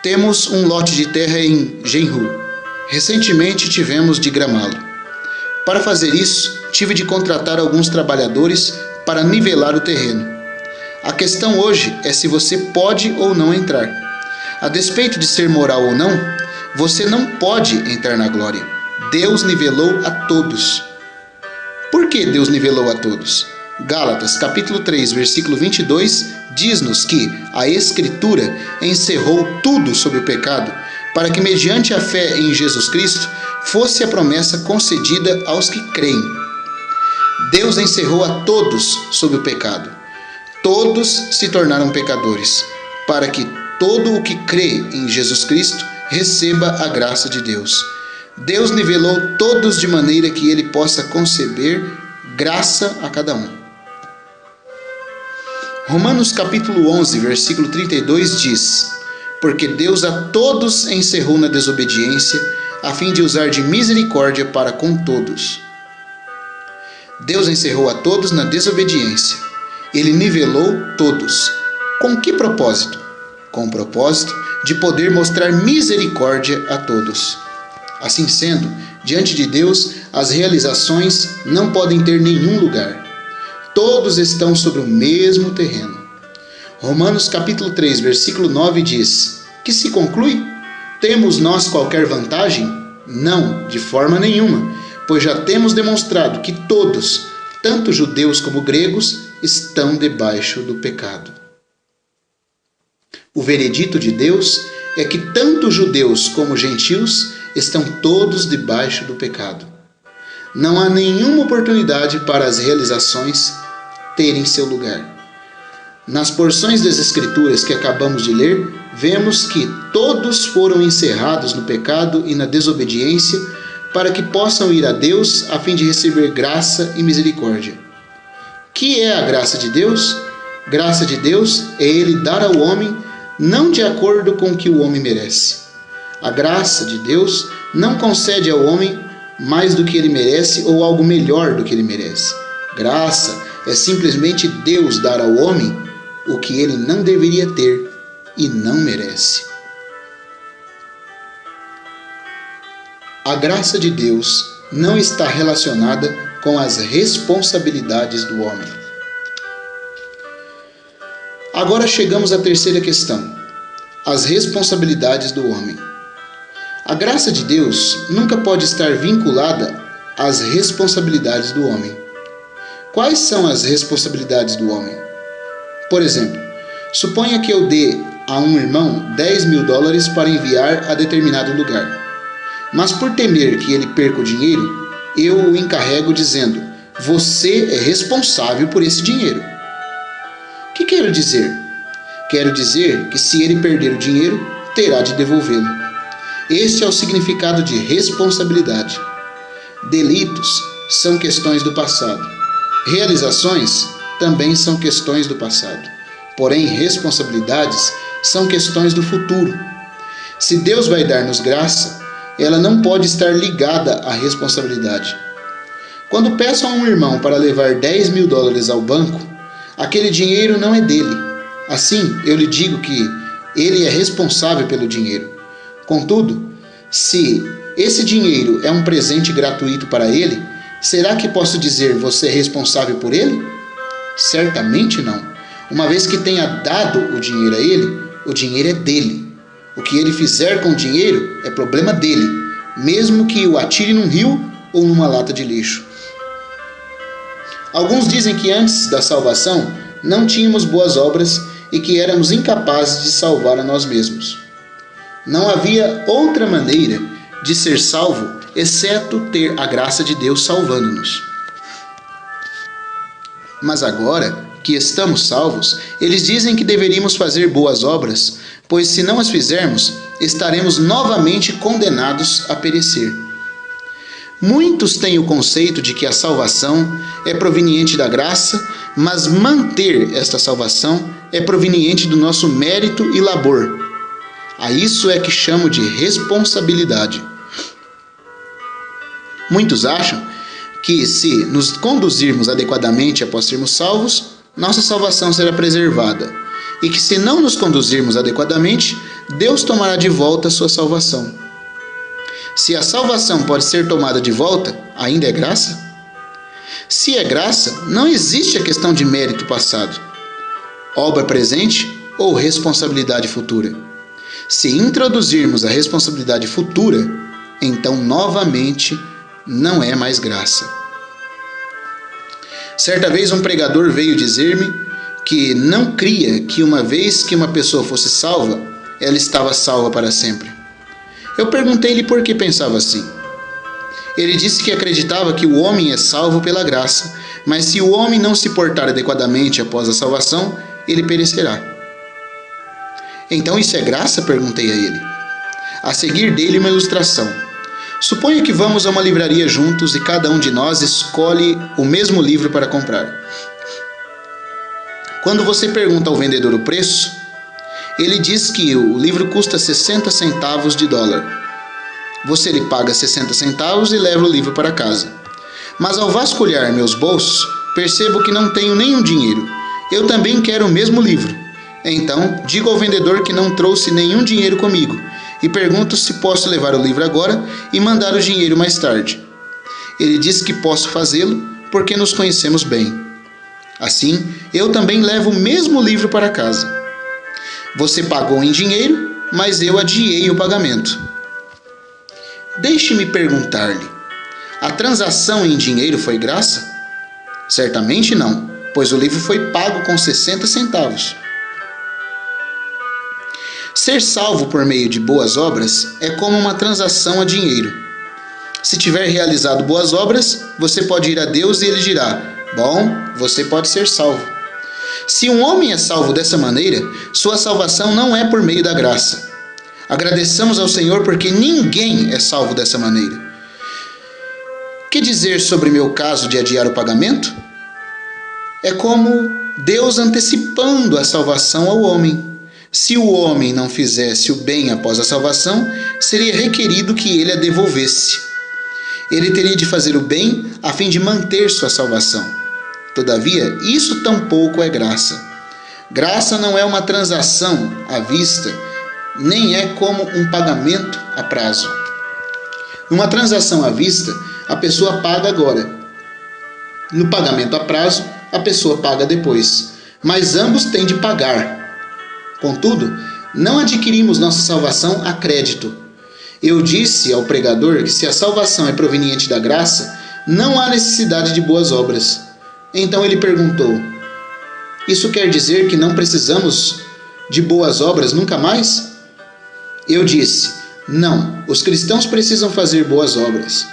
Speaker 1: Temos um lote de terra em Zhenhu. Recentemente tivemos de gramá-lo. Para fazer isso, tive de contratar alguns trabalhadores para nivelar o terreno. A questão hoje é se você pode ou não entrar. A despeito de ser moral ou não, você não pode entrar na glória. Deus nivelou a todos. Por que Deus nivelou a todos? Gálatas, capítulo 3, versículo 22, diz-nos que a Escritura encerrou tudo sobre o pecado, para que mediante a fé em Jesus Cristo fosse a promessa concedida aos que creem. Deus encerrou a todos sobre o pecado. Todos se tornaram pecadores, para que todo o que crê em Jesus Cristo receba a graça de Deus. Deus nivelou todos de maneira que ele possa conceder graça a cada um. Romanos capítulo 11, versículo 32 diz: porque Deus a todos encerrou na desobediência, a fim de usar de misericórdia para com todos. Deus encerrou a todos na desobediência. Ele nivelou todos. Com que propósito? Com o propósito de poder mostrar misericórdia a todos. Assim sendo, diante de Deus, as realizações não podem ter nenhum lugar. Todos estão sobre o mesmo terreno. Romanos capítulo 3, versículo 9 diz: que se conclui? Temos nós qualquer vantagem? Não, de forma nenhuma, pois já temos demonstrado que todos, tanto judeus como gregos, estão debaixo do pecado. O veredito de Deus é que tanto judeus como gentios estão todos debaixo do pecado. Não há nenhuma oportunidade para as realizações terem seu lugar. Nas porções das Escrituras que acabamos de ler, vemos que todos foram encerrados no pecado e na desobediência para que possam ir a Deus a fim de receber graça e misericórdia. Que é a graça de Deus? Graça de Deus é Ele dar ao homem não de acordo com o que o homem merece. A graça de Deus não concede ao homem mais do que ele merece ou algo melhor do que ele merece. Graça é simplesmente Deus dar ao homem o que ele não deveria ter e não merece. A graça de Deus não está relacionada com as responsabilidades do homem. Agora chegamos à terceira questão: as responsabilidades do homem. A graça de Deus nunca pode estar vinculada às responsabilidades do homem. Quais são as responsabilidades do homem? Por exemplo, suponha que eu dê a um irmão $10.000 para enviar a determinado lugar. Mas por temer que ele perca o dinheiro, eu o encarrego dizendo: você é responsável por esse dinheiro. O que quero dizer? Quero dizer que se ele perder o dinheiro, terá de devolvê-lo. Este é o significado de responsabilidade. Delitos são questões do passado. Realizações também são questões do passado. Porém, responsabilidades são questões do futuro. Se Deus vai dar-nos graça, ela não pode estar ligada à responsabilidade. Quando peço a um irmão para levar $10.000 ao banco, aquele dinheiro não é dele. Assim, eu lhe digo que ele é responsável pelo dinheiro. Contudo, se esse dinheiro é um presente gratuito para ele, será que posso dizer: você é responsável por ele? Certamente não. Uma vez que tenha dado o dinheiro a ele, o dinheiro é dele. O que ele fizer com o dinheiro é problema dele, mesmo que o atire num rio ou numa lata de lixo. Alguns dizem que antes da salvação não tínhamos boas obras e que éramos incapazes de salvar a nós mesmos. Não havia outra maneira de ser salvo exceto ter a graça de Deus salvando-nos. Mas agora que estamos salvos, eles dizem que deveríamos fazer boas obras, pois se não as fizermos, estaremos novamente condenados a perecer. Muitos têm o conceito de que a salvação é proveniente da graça, mas manter esta salvação é proveniente do nosso mérito e labor. A isso é que chamo de responsabilidade. Muitos acham que se nos conduzirmos adequadamente após sermos salvos, nossa salvação será preservada, e que se não nos conduzirmos adequadamente, Deus tomará de volta a sua salvação. Se a salvação pode ser tomada de volta, ainda é graça? Se é graça, não existe a questão de mérito passado, obra presente ou responsabilidade futura. Se introduzirmos a responsabilidade futura, então novamente não é mais graça. Certa vez um pregador veio dizer-me que não cria que uma vez que uma pessoa fosse salva, ela estava salva para sempre. Eu perguntei-lhe por que pensava assim. Ele disse que acreditava que o homem é salvo pela graça, mas se o homem não se portar adequadamente após a salvação, ele perecerá. Então isso é graça? Perguntei a ele. A seguir dei-lhe uma ilustração. Suponha que vamos a uma livraria juntos e cada um de nós escolhe o mesmo livro para comprar. Quando você pergunta ao vendedor o preço, ele diz que o livro custa 60 centavos de dólar. Você lhe paga 60 centavos e leva o livro para casa. Mas ao vasculhar meus bolsos, percebo que não tenho nenhum dinheiro. Eu também quero o mesmo livro. Então, digo ao vendedor que não trouxe nenhum dinheiro comigo e pergunto se posso levar o livro agora e mandar o dinheiro mais tarde. Ele diz que posso fazê-lo porque nos conhecemos bem. Assim, eu também levo o mesmo livro para casa. Você pagou em dinheiro, mas eu adiei o pagamento. Deixe-me perguntar-lhe: a transação em dinheiro foi graça? Certamente não, pois o livro foi pago com 60 centavos. Ser salvo por meio de boas obras é como uma transação a dinheiro. Se tiver realizado boas obras, você pode ir a Deus e Ele dirá: bom, você pode ser salvo. Se um homem é salvo dessa maneira, sua salvação não é por meio da graça. Agradeçamos ao Senhor porque ninguém é salvo dessa maneira. Que dizer sobre meu caso de adiar o pagamento? É como Deus antecipando a salvação ao homem. Se o homem não fizesse o bem após a salvação, seria requerido que ele a devolvesse. Ele teria de fazer o bem a fim de manter sua salvação. Todavia, isso tampouco é graça. Graça não é uma transação à vista, nem é como um pagamento a prazo. Numa transação à vista, a pessoa paga agora. No pagamento a prazo, a pessoa paga depois. Mas ambos têm de pagar. Contudo, não adquirimos nossa salvação a crédito. Eu disse ao pregador que se a salvação é proveniente da graça, não há necessidade de boas obras. Então ele perguntou: isso quer dizer que não precisamos de boas obras nunca mais? Eu disse: não, os cristãos precisam fazer boas obras.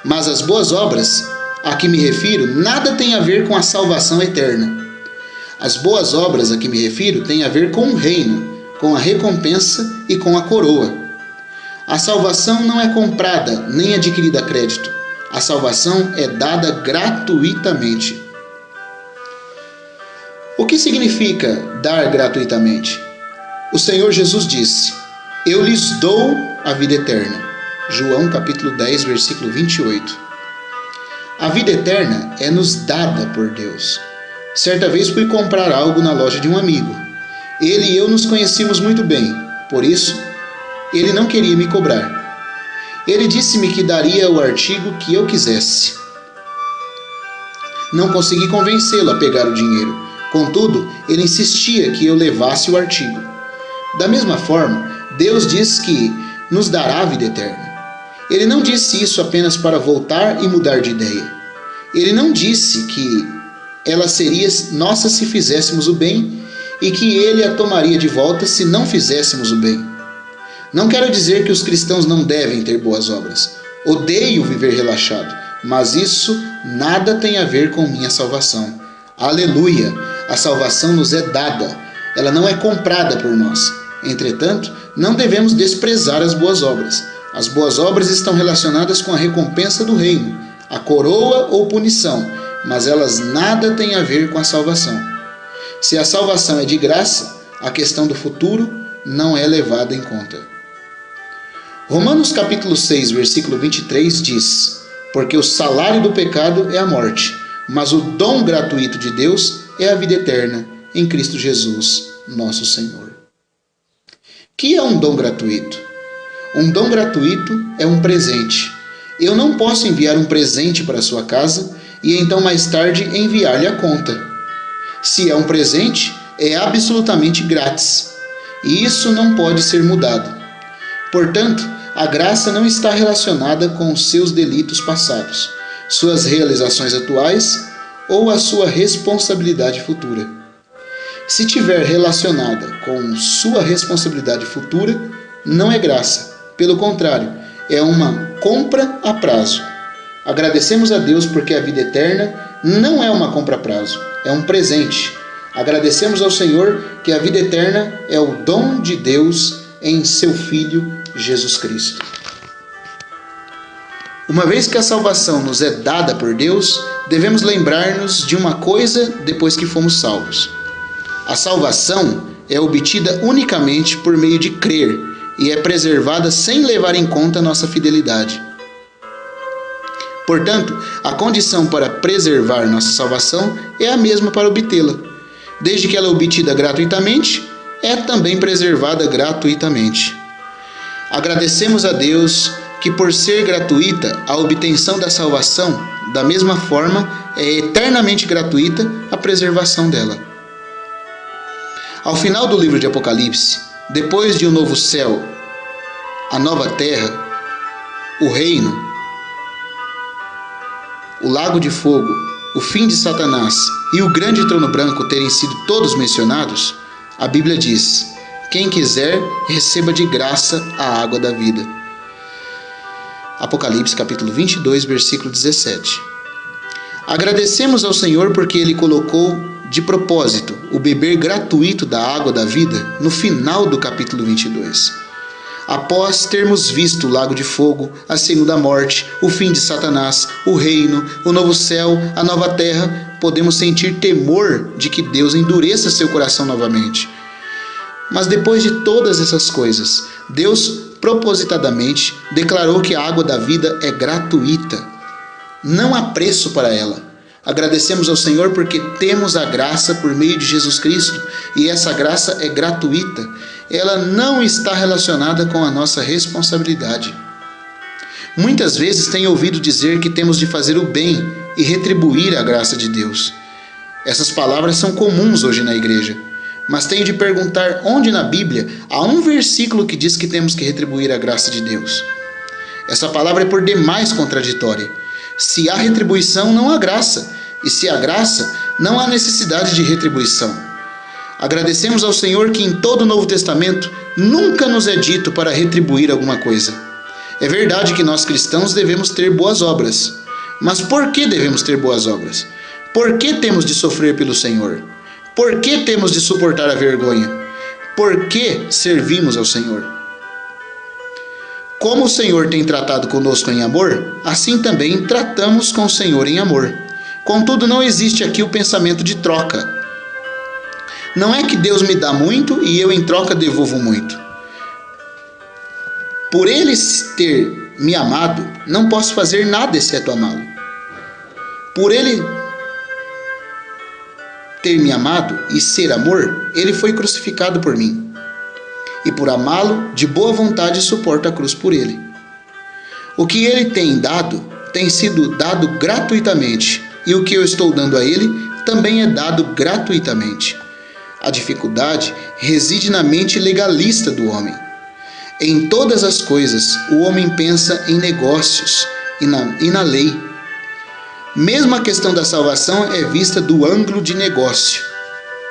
Speaker 1: Mas as boas obras a que me refiro nada tem a ver com a salvação eterna. As boas obras a que me refiro têm a ver com o reino, com a recompensa e com a coroa. A salvação não é comprada nem adquirida a crédito. A salvação é dada gratuitamente. O que significa dar gratuitamente? O Senhor Jesus disse: eu lhes dou a vida eterna. João capítulo 10, versículo 28. A vida eterna é nos dada por Deus. Certa vez fui comprar algo na loja de um amigo. Ele e eu nos conhecíamos muito bem, por isso, ele não queria me cobrar. Ele disse-me que daria o artigo que eu quisesse. Não consegui convencê-lo a pegar o dinheiro. Contudo, ele insistia que eu levasse o artigo. Da mesma forma, Deus diz que nos dará a vida eterna. Ele não disse isso apenas para voltar e mudar de ideia. Ele não disse que ela seria nossa se fizéssemos o bem e que Ele a tomaria de volta se não fizéssemos o bem. Não quero dizer que os cristãos não devem ter boas obras. Odeio viver relaxado, mas isso nada tem a ver com minha salvação. Aleluia! A salvação nos é dada, ela não é comprada por nós. Entretanto, não devemos desprezar as boas obras. As boas obras estão relacionadas com a recompensa do reino, a coroa ou punição, mas elas nada têm a ver com a salvação. Se a salvação é de graça, a questão do futuro não é levada em conta. Romanos capítulo 6, versículo 23 diz: porque o salário do pecado é a morte, mas o dom gratuito de Deus é a vida eterna em Cristo Jesus, nosso Senhor. Que é um dom gratuito? Um dom gratuito é um presente. Eu não posso enviar um presente para a sua casa e então mais tarde enviar-lhe a conta. Se é um presente, é absolutamente grátis. E isso não pode ser mudado. Portanto, a graça não está relacionada com os seus delitos passados, suas realizações atuais ou a sua responsabilidade futura. Se tiver relacionada com sua responsabilidade futura, não é graça. Pelo contrário, é uma compra a prazo. Agradecemos a Deus porque a vida eterna não é uma compra a prazo, é um presente. Agradecemos ao Senhor que a vida eterna é o dom de Deus em seu Filho Jesus Cristo. Uma vez que a salvação nos é dada por Deus, devemos lembrar-nos de uma coisa depois que fomos salvos. A salvação é obtida unicamente por meio de crer e é preservada sem levar em conta nossa fidelidade. Portanto, a condição para preservar nossa salvação é a mesma para obtê-la. Desde que ela é obtida gratuitamente, é também preservada gratuitamente. Agradecemos a Deus que, por ser gratuita a obtenção da salvação, da mesma forma é eternamente gratuita a preservação dela. Ao final do livro de Apocalipse, depois de um novo céu, a nova terra, o reino, o lago de fogo, o fim de Satanás e o grande trono branco terem sido todos mencionados, a Bíblia diz: quem quiser, receba de graça a água da vida. Apocalipse capítulo 22, versículo 17. Agradecemos ao Senhor porque Ele colocou de propósito o beber gratuito da água da vida no final do capítulo 22. Após termos visto o lago de fogo, a segunda morte, o fim de Satanás, o reino, o novo céu, a nova terra, podemos sentir temor de que Deus endureça seu coração novamente. Mas depois de todas essas coisas, Deus propositadamente declarou que a água da vida é gratuita. Não há preço para ela. Agradecemos ao Senhor porque temos a graça por meio de Jesus Cristo e essa graça é gratuita. Ela não está relacionada com a nossa responsabilidade. Muitas vezes tenho ouvido dizer que temos de fazer o bem e retribuir a graça de Deus. Essas palavras são comuns hoje na igreja, mas tenho de perguntar onde na Bíblia há um versículo que diz que temos que retribuir a graça de Deus. Essa palavra é por demais contraditória. Se há retribuição, não há graça, e se há graça, não há necessidade de retribuição. Agradecemos ao Senhor que em todo o Novo Testamento nunca nos é dito para retribuir alguma coisa. É verdade que nós cristãos devemos ter boas obras. Mas por que devemos ter boas obras? Por que temos de sofrer pelo Senhor? Por que temos de suportar a vergonha? Por que servimos ao Senhor? Como o Senhor tem tratado conosco em amor, assim também tratamos com o Senhor em amor. Contudo, não existe aqui o pensamento de troca. Não é que Deus me dá muito e eu em troca devolvo muito. Por Ele ter me amado, não posso fazer nada exceto amá-lo. Por Ele ter me amado e ser amor, Ele foi crucificado por mim. E por amá-lo, de boa vontade suporto a cruz por Ele. O que Ele tem dado, tem sido dado gratuitamente, e o que eu estou dando a Ele, também é dado gratuitamente. A dificuldade reside na mente legalista do homem. Em todas as coisas, o homem pensa em negócios e na lei. Mesmo a questão da salvação é vista do ângulo de negócio.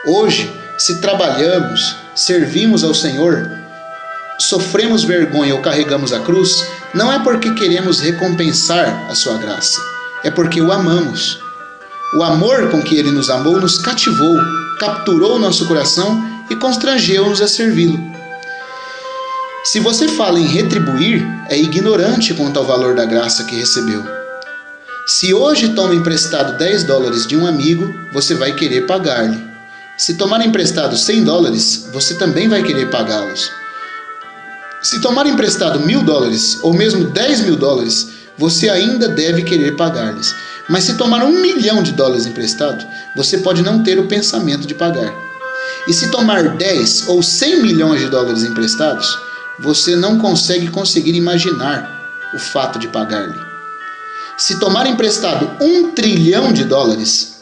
Speaker 1: Hoje, se trabalhamos, servimos ao Senhor, sofremos vergonha ou carregamos a cruz, não é porque queremos recompensar a sua graça, é porque o amamos. O amor com que Ele nos amou nos cativou, capturou o nosso coração e constrangeu-nos a servi-lo. Se você fala em retribuir, é ignorante quanto ao valor da graça que recebeu. Se hoje toma emprestado $10 de um amigo, você vai querer pagar-lhe. Se tomar emprestado $100, você também vai querer pagá-los. Se tomar emprestado $1.000 ou mesmo $10.000, você ainda deve querer pagar-lhes. Mas se tomar $1 milhão emprestado, você pode não ter o pensamento de pagar. E se tomar 10 ou 100 milhões de dólares emprestados, você não conseguir imaginar o fato de pagar-lhe. Se tomar emprestado $1 trilhão,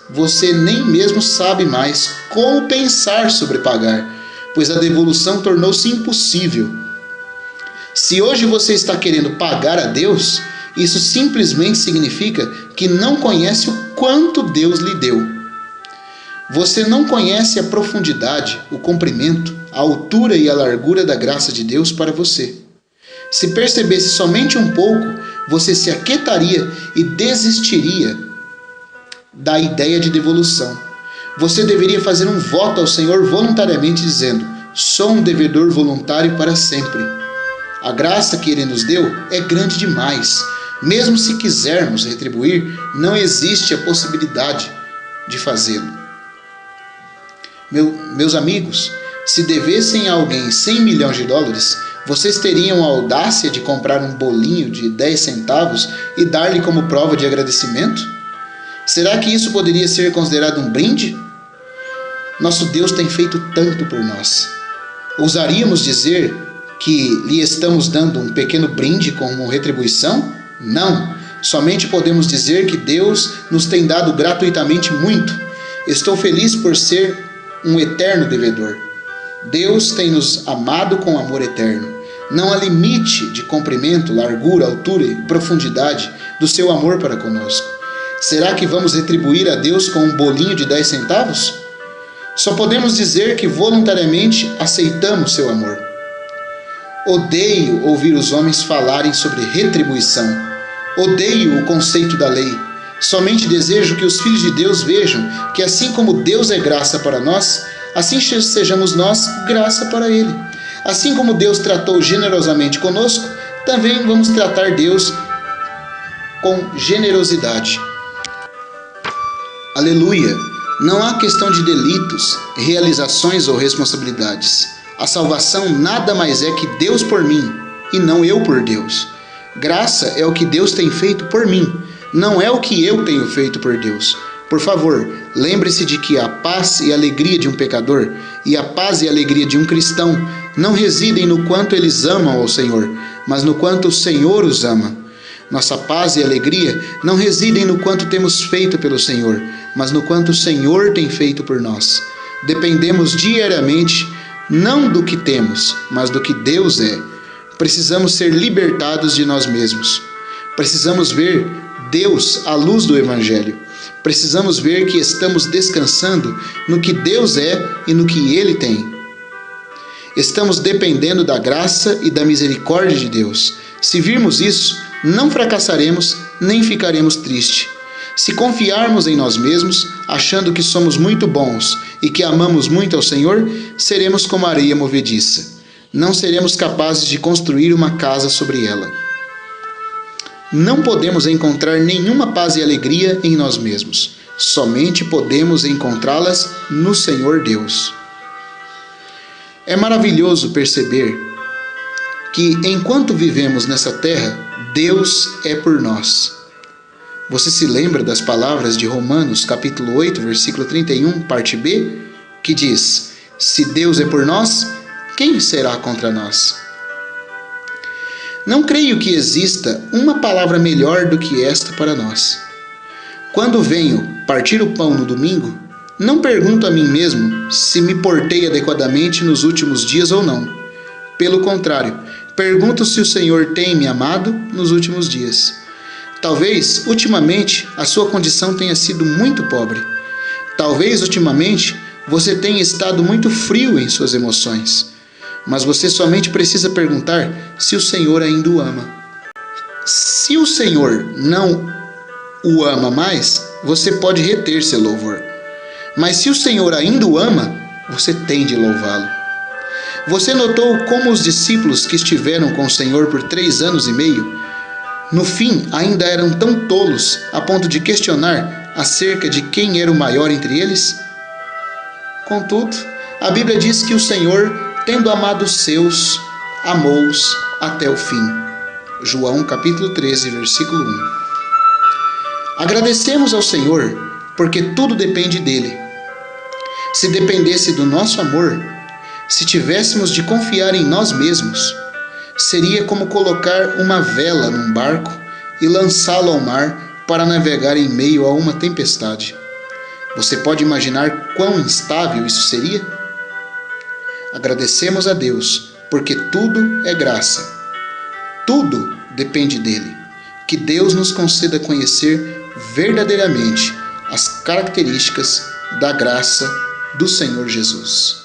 Speaker 1: você nem mesmo sabe mais como pensar sobre pagar, pois a devolução tornou-se impossível. Se hoje você está querendo pagar a Deus, isso simplesmente significa que não conhece o quanto Deus lhe deu. Você não conhece a profundidade, o comprimento, a altura e a largura da graça de Deus para você. Se percebesse somente um pouco, você se aquietaria e desistiria da ideia de devolução. Você deveria fazer um voto ao Senhor voluntariamente dizendo: sou um devedor voluntário para sempre. A graça que Ele nos deu é grande demais. Mesmo se quisermos retribuir, não existe a possibilidade de fazê-lo. Meus amigos, se devessem a alguém $100 milhões, vocês teriam a audácia de comprar um bolinho de 10 centavos e dar-lhe como prova de agradecimento? Será que isso poderia ser considerado um brinde? Nosso Deus tem feito tanto por nós. Ousaríamos dizer que lhe estamos dando um pequeno brinde como retribuição? Não. Somente podemos dizer que Deus nos tem dado gratuitamente muito. Estou feliz por ser um eterno devedor. Deus tem nos amado com amor eterno. Não há limite de comprimento, largura, altura e profundidade do seu amor para conosco. Será que vamos retribuir a Deus com um bolinho de 10 centavos? Só podemos dizer que voluntariamente aceitamos seu amor. Odeio ouvir os homens falarem sobre retribuição. Odeio o conceito da lei. Somente desejo que os filhos de Deus vejam que assim como Deus é graça para nós, assim sejamos nós graça para Ele. Assim como Deus tratou generosamente conosco, também vamos tratar Deus com generosidade. Aleluia! Não há questão de delitos, realizações ou responsabilidades. A salvação nada mais é que Deus por mim, e não eu por Deus. Graça é o que Deus tem feito por mim, não é o que eu tenho feito por Deus. Por favor, lembre-se de que a paz e a alegria de um pecador e a paz e a alegria de um cristão não residem no quanto eles amam ao Senhor, mas no quanto o Senhor os ama. Nossa paz e alegria não residem no quanto temos feito pelo Senhor, mas no quanto o Senhor tem feito por nós. Dependemos diariamente não do que temos, mas do que Deus é. Precisamos ser libertados de nós mesmos. Precisamos ver Deus à luz do Evangelho. Precisamos ver que estamos descansando no que Deus é e no que Ele tem. Estamos dependendo da graça e da misericórdia de Deus. Se virmos isso, não fracassaremos nem ficaremos tristes. Se confiarmos em nós mesmos, achando que somos muito bons e que amamos muito ao Senhor, seremos como areia movediça. Não seremos capazes de construir uma casa sobre ela. Não podemos encontrar nenhuma paz e alegria em nós mesmos. Somente podemos encontrá-las no Senhor Deus. É maravilhoso perceber que, enquanto vivemos nessa terra, Deus é por nós. Você se lembra das palavras de Romanos, capítulo 8, versículo 31, parte B, que diz: se Deus é por nós, quem será contra nós? Não creio que exista uma palavra melhor do que esta para nós. Quando venho partir o pão no domingo, não pergunto a mim mesmo se me portei adequadamente nos últimos dias ou não. Pelo contrário, pergunto se o Senhor tem me amado nos últimos dias. Talvez, ultimamente, a sua condição tenha sido muito pobre. Talvez, ultimamente, você tenha estado muito frio em suas emoções. Mas você somente precisa perguntar se o Senhor ainda o ama. Se o Senhor não o ama mais, você pode reter seu louvor. Mas se o Senhor ainda o ama, você tem de louvá-lo. Você notou como os discípulos que estiveram com o Senhor por 3 anos e meio, no fim ainda eram tão tolos a ponto de questionar acerca de quem era o maior entre eles? Contudo, a Bíblia diz que o Senhor, tendo amado os seus, amou-os até o fim. João capítulo 13, versículo 1. Agradecemos ao Senhor, porque tudo depende dele. Se dependesse do nosso amor, se tivéssemos de confiar em nós mesmos, seria como colocar uma vela num barco e lançá-lo ao mar para navegar em meio a uma tempestade. Você pode imaginar quão instável isso seria? Agradecemos a Deus, porque tudo é graça. Tudo depende dele. Que Deus nos conceda conhecer verdadeiramente as características da graça do Senhor Jesus.